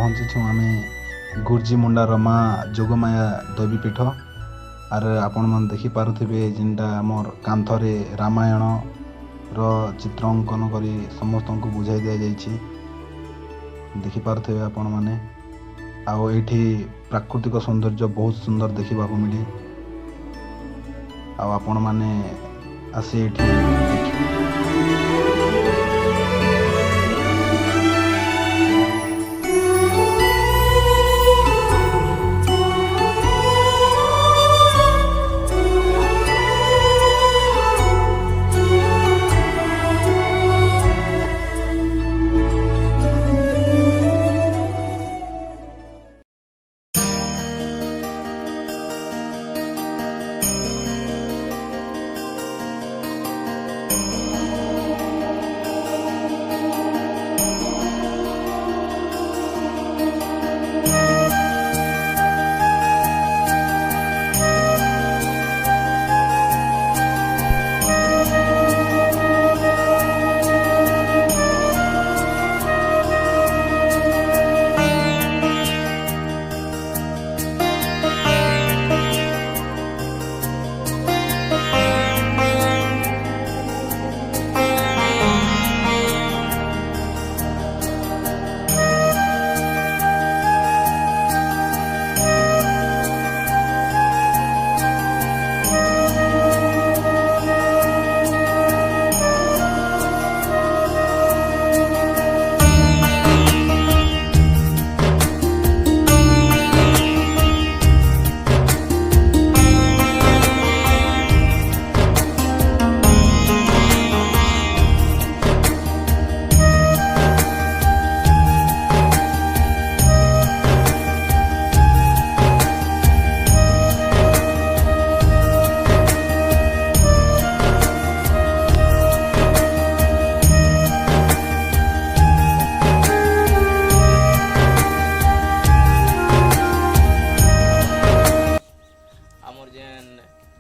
पहुँचीछूँ आम गुर्जी मुंडा रमा जोगमाया देवीपीठ आर आपण मन देखिपे जिनटा आमर कांथरे रामायण चित्र अंकन कर समस्त को बुझाई दि जाइए देखिपे आपण मैंने आठी प्राकृतिक सौंदर्य बहुत सुंदर देखा मिले आपण मैंने आसी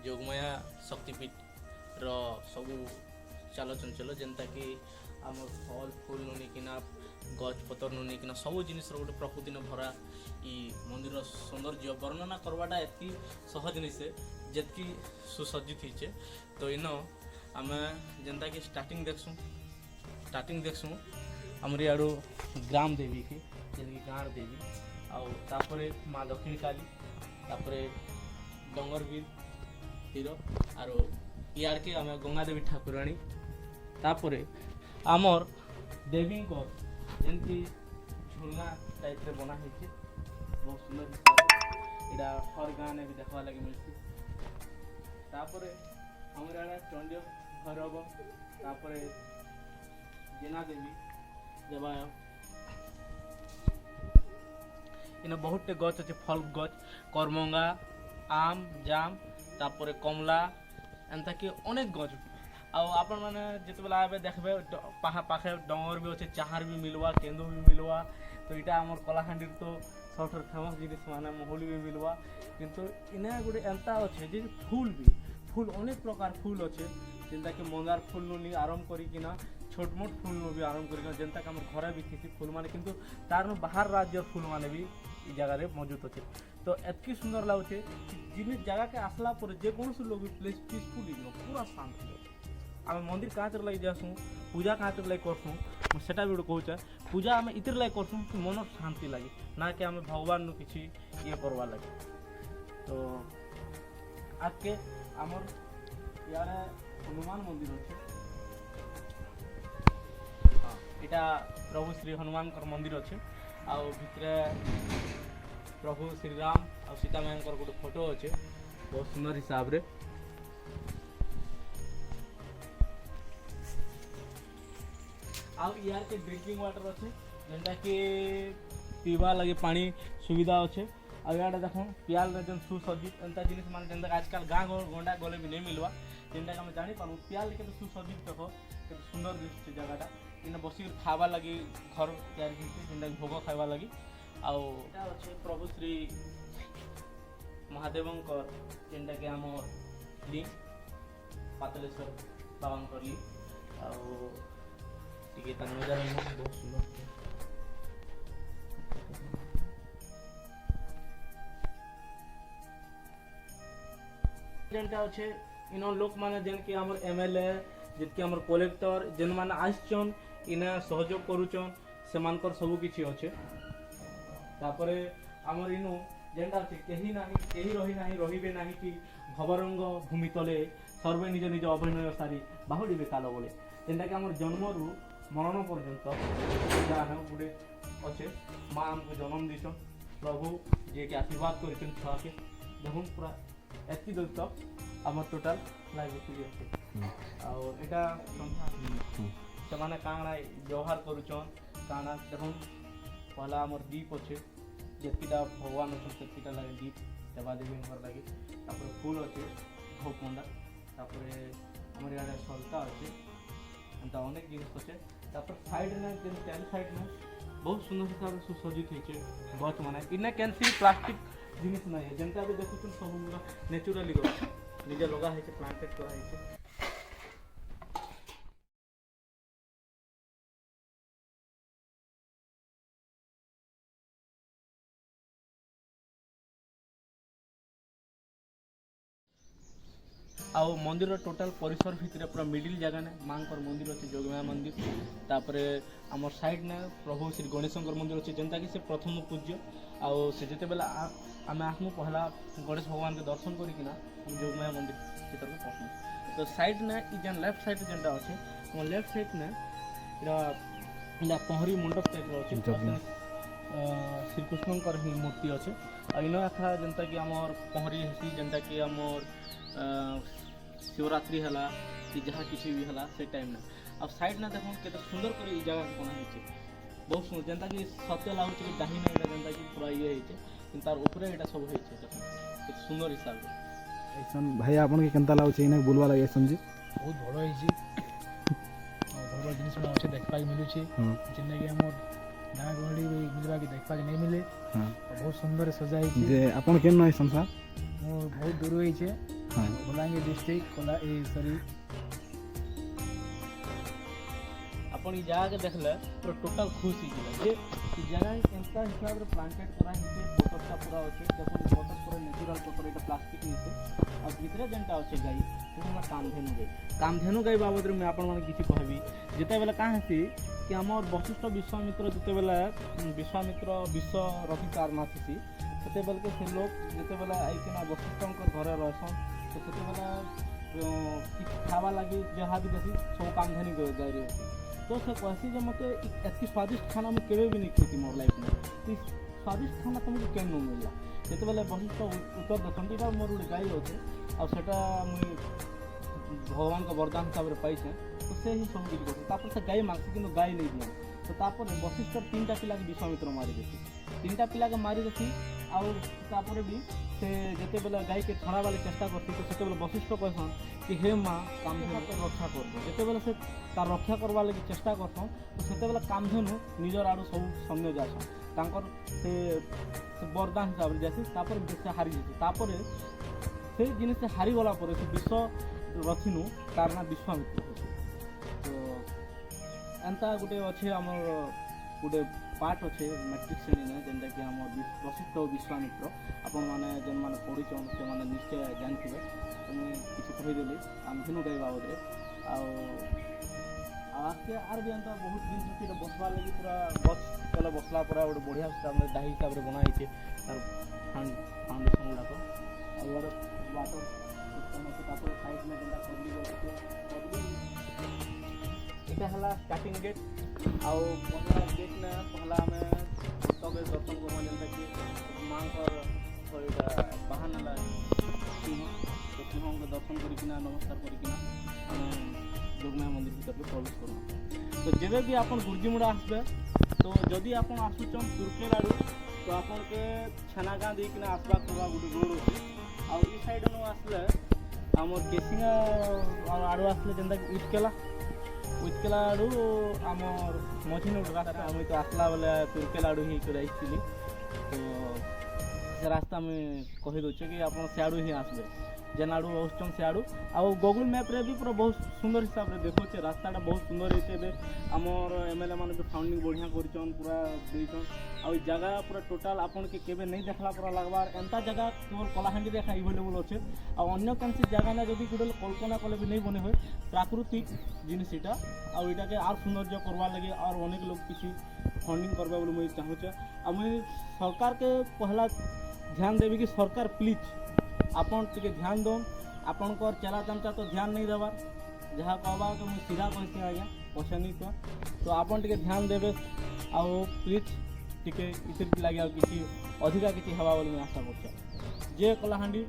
जोगमाया शक्तिपीठ सब चाल चंचल जेनता कि आम फल फूल नुनिकिना गच पतर नुनिकिना सब जिनिस गोटे प्रकृति न भरा ई मंदिर सौंदर्य वर्णना करवाटा एति सहज नहीं से जेतकी सुसज्जित होचे। तो इन आम जेनता कि स्टार्टिंग देखसुँ आमर यारू ग्राम देवी की जेनकी गाँव देवी आउे माँ दक्षिण काली तापर डंगरवीर हीरो आरो इाड़के आम गंगा देवी ठाकुराणी तापर आमर देवी को जमी झुलना टाइप रे बना है बहुत सुंदर इटा हर गाँव में भी देखा लगे मिलती। तापर आमर आड़े चंडी भैरव तापर जेना देवी देवाय इन बहुत गच अच्छे फल गच करमंगा आम जाम तापर कमला एंता कि अनेक गच आपण मैंने जिते बेला आए देखबे पाखे डंगर भी अच्छे चाहार भी मिलवा केंदू भी मिलवा। तो यहाँ आम कलाहांडी तो सबठार फेमस जिनिस माने महली भी मिलवा किंतु इना गोटे एंता अच्छे जे फूल अनेक प्रकार फूल अच्छे जेनता कि मंदार फूल नु आरंभ करिकिना छोट मोट फूल नु भी आरंभ करिकिना जेनता कि हमर घरे भी किसी फूल माने किंतु तार बाहर राज्य फूल माने भी ई जगह रे मौजूद अच्छे। तो एतकी सुंदर लगुचे जिन जगह के आसला पर जे कौन लोग भी प्लेस पीसफुल पूरा शांत आम मंदिर कहाँ लगे जासूँ पूजा कहाँ लगे करसूँ सेटा भी गोटे कहूचे पूजा आम इतर लगे करसूँ कि मन शांति लगे ना कि आम भगवान नु किसी ये करवा लगे। तो आज के आमर यार हनुमान मंदिर अच्छे हाँ इटा प्रभु श्री हनुमान मंदिर अच्छे आउ भितरे प्रभु श्री राम और सीता मैन गोटे फोटो अच्छे बहुत सुंदर हिसाब रे। आउ यार के ड्रिंकिंग वाटर अच्छे जेनटा कि पीवा लगे पानी सुविधा अच्छे। आ यार देख पियाल जन सुसज्जित एंता जिनिस मान जेनता आजकल गाँव गंडा गले भी नहीं मिलवा जेनटा आम जानी पारूँ पियाल के सुसज्जित देख के सुंदर दिशे जगहटा इन बसिक खावा लगी घर तैयार जेनटा भोग खावा लगी आउ अच्छे प्रभु श्री महादेवंकर जेनटा कि आम लिंग पातलेश्वर बाबा लिंग आउ टिके नजारा बहुत सुंदर। जेनटा अच्छे इन लोक माने जेन कि हमर एमएलए जितके हमर कलेक्टर जेन माने आछन इना सहयोग करूछन से मानकर सब किछि अच्छे तापरे हमर इनु जेनटा अछि केही रही नाही रहिबे नाही कि भवरंग भूमि तले सर्वे निज निज अभिनय सारी बाहुडिबे काल बोले जेनटा कि हमर जन्मरू मरण पर्यंत जाना गुटे अच्छे माँ हमको जन्म दीछन प्रभु जे के आशीर्वाद कर छुआ के देखुन पूरा एति दूर तक आम टोटाल लाइब्रेरी अच्छे आटा से माने काଣା व्यवहार करुचन काଣା देखुन पहला आमर दीप अच्छे जेतिटा भगवान अच्छे सेतिटा लगे दीप देवादेवी लगे तापर फूल अच्छे धूप मंडा तापर आमर इे सलता अच्छे एंता अनेक जिनिस अच्छे तापर साइड ने जेन चारि साइड में बहुत सुंदर हिसाब से सुसज्जित होइछे गछ माने इना कैंसी प्लास्टिक जिनिस नहीं है जेनता भी देखु सब नेचुरली गछ निजे लगा है प्लांटेड करा है आउ मंदिर टोटाल परिसर भितर पूरा मिडिल जगह ने मांकर मंदिर अच्छे जोगमाया मंदिर तापर आम साइड ने प्रभु श्री गणेशंकर मंदिर अच्छे जेनता कि से प्रथम पूज्य आउ से जिते बेला आम आसमु पहला गणेश भगवान के दर्शन करिकिना हम जोगमाया मंदिर भीतर को पहुँचू तो साइड ने जेन लेफ्ट साइड जेनटा अच्छे लेफ्ट साइड ने इला पहरी मंडप टाइप अच्छे श्रीकृष्णकर ही मूर्ति अच्छे और इन एखा जेनता कि आमर पहरी हेसी जेनता कि आमर शिवरात्रि है कि जहाँ किसी भी है से टाइम ना अब साइड ना देखो केते सुंदर कर जगह को बना है बहुत सुंदर जेनता कि सत्य लागुच कि डाही ना जेनता कि पूरा ये है किंतु तार ऊपर एटा सब है देखो सुंदर हिसाब से ऐसन भाई आपन के केनता लागुच इने बुलवा लगे ऐसन जी बहुत बड़ है और बड़ जिनिस में अच्छे देखा मिलू छी जिने कि हमर गाँ गहली मिलवा के देखा नहीं मिले बहुत सुंदर सजा है जे आपन केन न ऐसन सा बहुत दूर है बलांगीर डिस्ट्रिक्ट कोला सॉरी अपन ई जगह के देखले पूरा टोटल खुश ही जे ई जगह केनता हिसाब रे प्लांटेड करा है पत्ता पूरा अच्छे देखो पत्ता पूरा नेचुरल पत्ता एटा प्लास्टिक नहीं और भीतर जेनटा अच्छे गाई पूरा कामधेनु गाई बाबद रे मैं आपन माने किछि कहबी जेते बेला का हेसी कि हमर वशिष्ठ विश्वामित्र जेते बेला विश्वामित्र विश्व रथिकार नाथसी सेते बेल के से लोग जेते बेला आइकिना वशिष्ठंकर घरे रहसन तो सेते बेला किछ खावा लगी जहाँ भी देसी सब कामधेनु गाई रे तो से कहसी जे मते एति स्वादिष्ट खाना मैं केबे भी नहीं खेती मोर लाइफ में स्वादिष्ट खाना तुमको केन न मिलला जेते बेले वशिष्ठ उत्तर दक्षिणटा मोर गोटे गाई अच्छे आ सेटा मुई भगवान का वरदान हिसाब से पाई तो से ही सब किसी करते से गाई मांगसी कि गाई नहीं दिया तो तापर वशिष्ठ 3टा पिला के विश्वामित्र मारी देसी 3टा पिला के मारी देसी और तापर भी से जेते बेला गाई के छड़ा वाले चेष्टा करती तो सेते बेला वशिष्ठ कहसन कि हे माँ कामधेनु तो रक्षा कर जेते बेला से तार रक्षा करवा लगी चेष्टा करसन तो सेते बेला कामधेनु निजर आड़ू सब सम्य जासन तांकर से वरदान हिसाब से जासी तापर से हारी जाती तापर से जिनिस से हारी गला पर से विश्व रथिनु तार ना विश्वामित्र तो एंता गोटे अच्छे आमर गोटे पार्ट अच्छे मैट्रिक श्रेणी ने जेनटा कि आम वशिष्ठ विश्वामित्र आपण मैंने जेन मैंने पढ़ीचन से मैंने निश्चय जानते तो मुझे किसी कहीदेली कामधेनु गाई बाबद आजके आर भी एंता बहुत दिन बसवार लगी पूरा गच तले बसला पूरा गोटे बढ़िया डाही हिसाब से बनाई तार फाउंडेशन गुड़ाक और वाटर सिस्टम साइड में जेनटा इटा हला स्टार्टिंग गेट आउ पहला गेट ने पहला हमें तबे दर्शन करवा जेनता कि मां कर इटा बाहन हला तो सिंह के दर्शन करिकिना नमस्कार करिकिना जोगमाया मंदिर भीतर के प्रवेश करूँ तो जेबे भी आपन गुर्जीमुड़ा आसबे तो जदि आपन आसुचन तुर्केल आड़ू तो आपन के छेनागाँ देकिना आसबा करवा गोटे रोड अच्छे आउ ई साइड नु आसले आमर केसिंगा आड़ू आसले जेनता कि उतकेला आड़ू आमर मझी गोटे रास्ता मुझे तो आसला बेले तुर्केल आड़ू ही कर तो से रास्ता मुझे कही दूचे कि आप सियाड़ू ही आसबे जेन आड़ू आउछन से आड़ू आउ गूगल मैप रे भी पूरा बहुत सुंदर हिसाब रे देखोचे रास्ताटा बहुत सुंदर होइছে बे हमर एमएलए माने जो फाउंडिंग बढ़िया करछन पूरा देछन आउ जगह पूरा टोटल आपन के केबे नहीं देखला पूरा लागबार एंता जगह केवल कलाहांडी देखा अवेलेबल अच्छे आ अन्य कौन जगह ना जदि गोटे कल्पना कले भी नहीं बने हुए प्राकृतिक जिनिस इटा आउ इटा के आर सौंदर्य करवा लगे और अनेक लोग किसी फंडिंग करबा बोले मुझे चाहूचे आ मुझे सरकार के पहला ध्यान देवी कि सरकार प्लीज आपन टिके ध्यान दौन आपन को चला चमचा तो ध्यान नहीं देवार जहाँ कहबा तो मुझे सीधा कहते आज्ञा पैसा नहीं तो आपन टिके ध्यान देवे आओ प्लीज टिके इतिर लगे किसी अधिका किसी हवा बोली आशा करछे जे कलाहांडी